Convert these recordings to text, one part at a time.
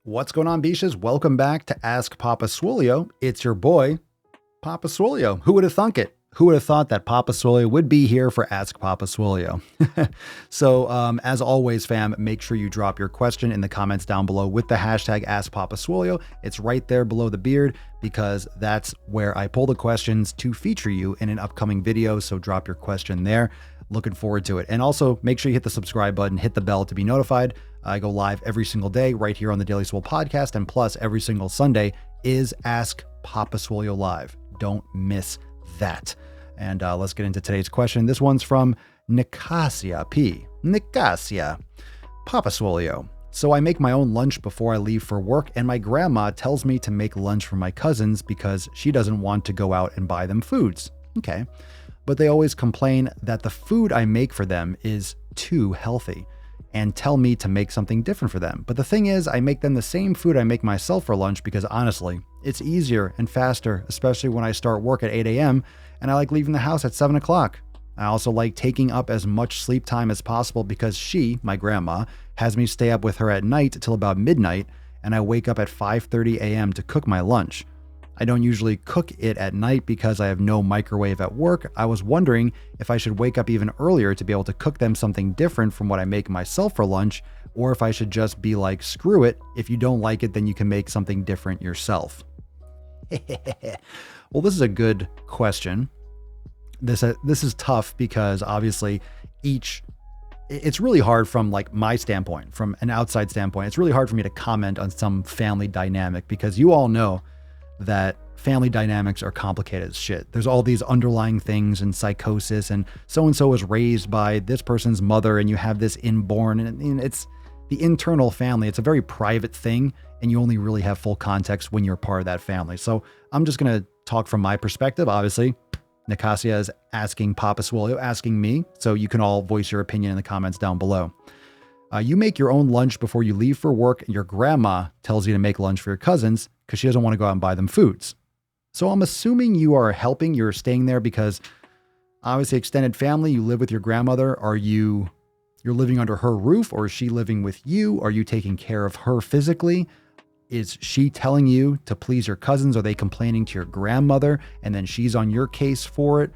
What's going on, Beaches? Welcome back to Ask Papa Swolio. It's your boy, Papa Swolio. Who would have thunk it? Who would have thought that Papa Swolio would be here for Ask Papa Swolio? So, as always, fam, make sure you drop your question in the comments down below with the hashtag Ask Papa Swolio. It's right there below the beard because that's where I pull the questions to feature you in an upcoming video. So drop your question there. Looking forward to it. And also make sure you hit the subscribe button, hit the bell to be notified. I go live every single day right here on the Daily Swole podcast. And plus every single Sunday is Ask Papa Swolio Live. Don't miss that. And let's get into today's question. This one's from Nicasia P. Nicasia. Papa Swolio. So I make my own lunch before I leave for work, and my grandma tells me to make lunch for my cousins because she doesn't want to go out and buy them foods. Okay. But they always complain that the food I make for them is too healthy and tell me to make something different for them. But the thing is, I make them the same food I make myself for lunch because honestly, it's easier and faster, especially when I start work at 8 a.m. and I like leaving the house at 7 o'clock. I also like taking up as much sleep time as possible because she, my grandma, has me stay up with her at night till about midnight, and I wake up at 5:30 a.m. to cook my lunch. I don't usually cook it at night because I have no microwave at work. I was wondering if I should wake up even earlier to be able to cook them something different from what I make myself for lunch, or if I should just be like, screw it. If you don't like it, then you can make something different yourself. Well, this is a good question. This is tough because obviously it's really hard from like my standpoint, from an outside standpoint. It's really hard for me to comment on some family dynamic because you all know that family dynamics are complicated as shit. There's all these underlying things and psychosis, and so was raised by this person's mother, and you have this inborn, and it's the internal family. It's a very private thing, and you only really have full context when you're part of that family. So I'm just going to talk from my perspective. Obviously, Nicasia is asking Papa Swolio, asking me, so you can all voice your opinion in the comments down below. You make your own lunch before you leave for work, and your grandma tells you to make lunch for your cousins because she doesn't want to go out and buy them foods. So I'm assuming you are helping, you're staying there because obviously extended family, you live with your grandmother. You're living under her roof, or is she living with you? Are you taking care of her physically? Is she telling you to please your cousins? Are they complaining to your grandmother and then she's on your case for it?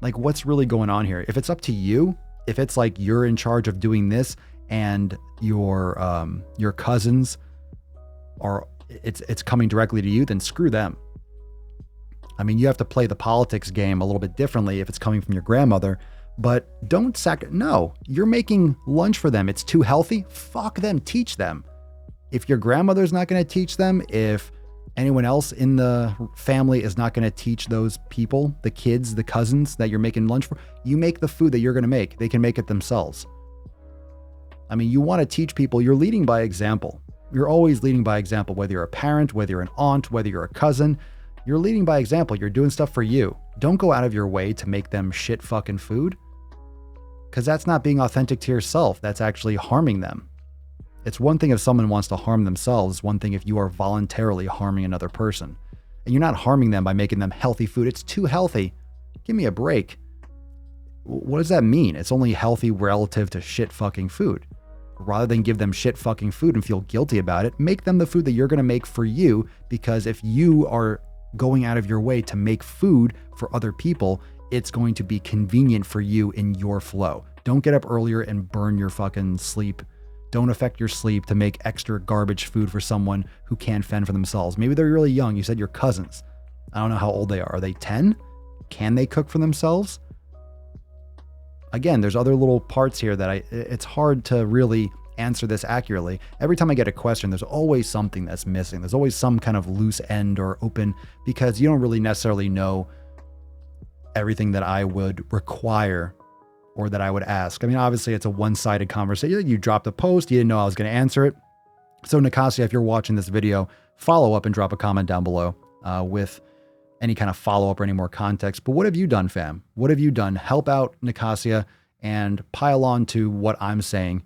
Like, what's really going on here? If it's up to you, if it's like you're in charge of doing this and your cousins it's coming directly to you, then screw them. I mean, you have to play the politics game a little bit differently if it's coming from your grandmother, but don't no, you're making lunch for them. It's too healthy. Fuck them. Teach them. If your grandmother's not going to teach them, if anyone else in the family is not going to teach those people, the kids, the cousins that you're making lunch for, you make the food that you're going to make. They can make it themselves. I mean, you want to teach people, you're leading by example. You're always leading by example, whether you're a parent, whether you're an aunt, whether you're a cousin, you're leading by example. You're doing stuff for you. Don't go out of your way to make them shit fucking food, because that's not being authentic to yourself. That's actually harming them. It's one thing if someone wants to harm themselves. It's one thing if you are voluntarily harming another person. And you're not harming them by making them healthy food. It's too healthy. Give me a break. What does that mean? It's only healthy relative to shit fucking food. Rather than give them shit fucking food and feel guilty about it, make them the food that you're going to make for you, because if you are going out of your way to make food for other people, it's going to be convenient for you in your flow. Don't get up earlier and burn your fucking sleep. Don't affect your sleep to make extra garbage food for someone who can't fend for themselves. Maybe they're really young. You said your cousins. I don't know how old they are. Are they 10? Can they cook for themselves? Again, there's other little parts here that it's hard to really answer this accurately. Every time I get a question, there's always something that's missing. There's always some kind of loose end or open, because you don't really necessarily know everything that I would require or that I would ask. I mean, obviously it's a one-sided conversation. You dropped a post, you didn't know I was going to answer it. So Nicasia, if you're watching this video, follow up and drop a comment down below with any kind of follow-up or any more context. But what have you done, fam? What have you done? Help out Nicasia and pile on to what I'm saying.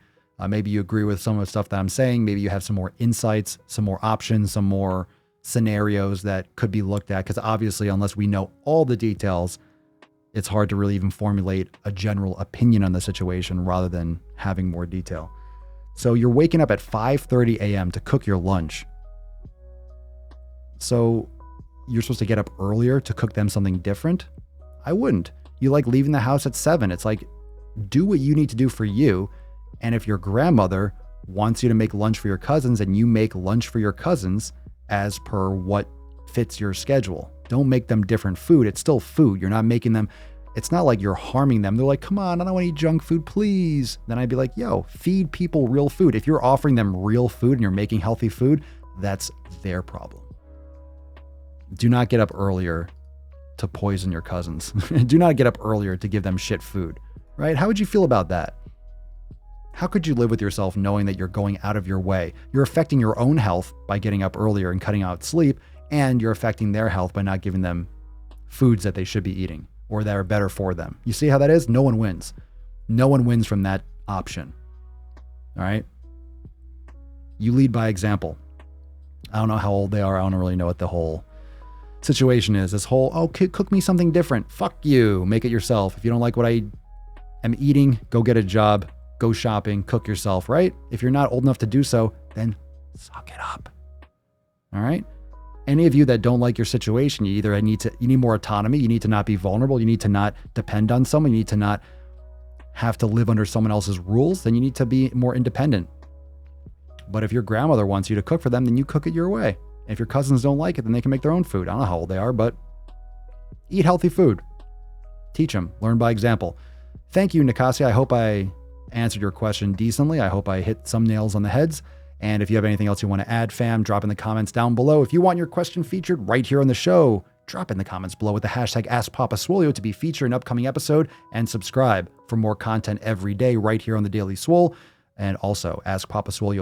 Maybe you agree with some of the stuff that I'm saying. Maybe you have some more insights, some more options, some more scenarios that could be looked at. Because obviously, unless we know all the details, it's hard to really even formulate a general opinion on the situation rather than having more detail. So you're waking up at 5:30 a.m. to cook your lunch. So you're supposed to get up earlier to cook them something different? I wouldn't. You like leaving the house at 7. It's like, do what you need to do for you. And if your grandmother wants you to make lunch for your cousins, and you make lunch for your cousins as per what fits your schedule. Don't make them different food. It's still food. You're not making them. It's not like you're harming them. They're like, come on, I don't want to eat junk food, please. Then I'd be like, yo, feed people real food. If you're offering them real food and you're making healthy food, that's their problem. Do not get up earlier to poison your cousins. Do not get up earlier to give them shit food, right? How would you feel about that? How could you live with yourself knowing that you're going out of your way? You're affecting your own health by getting up earlier and cutting out sleep, and you're affecting their health by not giving them foods that they should be eating or that are better for them. You see how that is? No one wins. No one wins from that option. All right? You lead by example. I don't know how old they are. I don't really know what the whole situation is. This whole, oh, cook me something different. Fuck you. Make it yourself. If you don't like what I am eating, go get a job, go shopping, cook yourself, right? If you're not old enough to do so, then suck it up. All right? Any of you that don't like your situation, you need more autonomy. You need to not be vulnerable. You need to not depend on someone. You need to not have to live under someone else's rules. Then you need to be more independent. But if your grandmother wants you to cook for them, then you cook it your way. If your cousins don't like it, then they can make their own food. I don't know how old they are, but eat healthy food. Teach them. Learn by example. Thank you, Nicasia. I hope I answered your question decently. I hope I hit some nails on the heads. And if you have anything else you want to add, fam, drop in the comments down below. If you want your question featured right here on the show, drop in the comments below with the hashtag AskPapaSwole to be featured in an upcoming episode, and subscribe for more content every day right here on the Daily Swole. And also Ask Papa Swole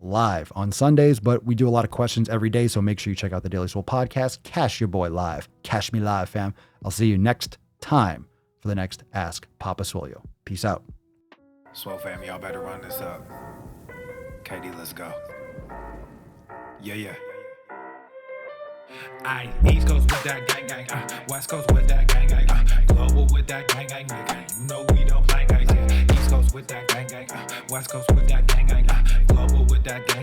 live on Sundays, but we do a lot of questions every day, so make sure you check out the Daily Swole podcast. Cash your boy live. Cash me live, fam. I'll see you next time for the next Ask Papa Swole. Peace out. Swole fam, y'all better run this up. KD, let's go. Yeah. Aye, East Coast with that gang gang, West Coast with that gang gang, global with that gang gang, you know we don't play guys, yeah. East Coast with that gang gang, West Coast with that gang gang, global with that gang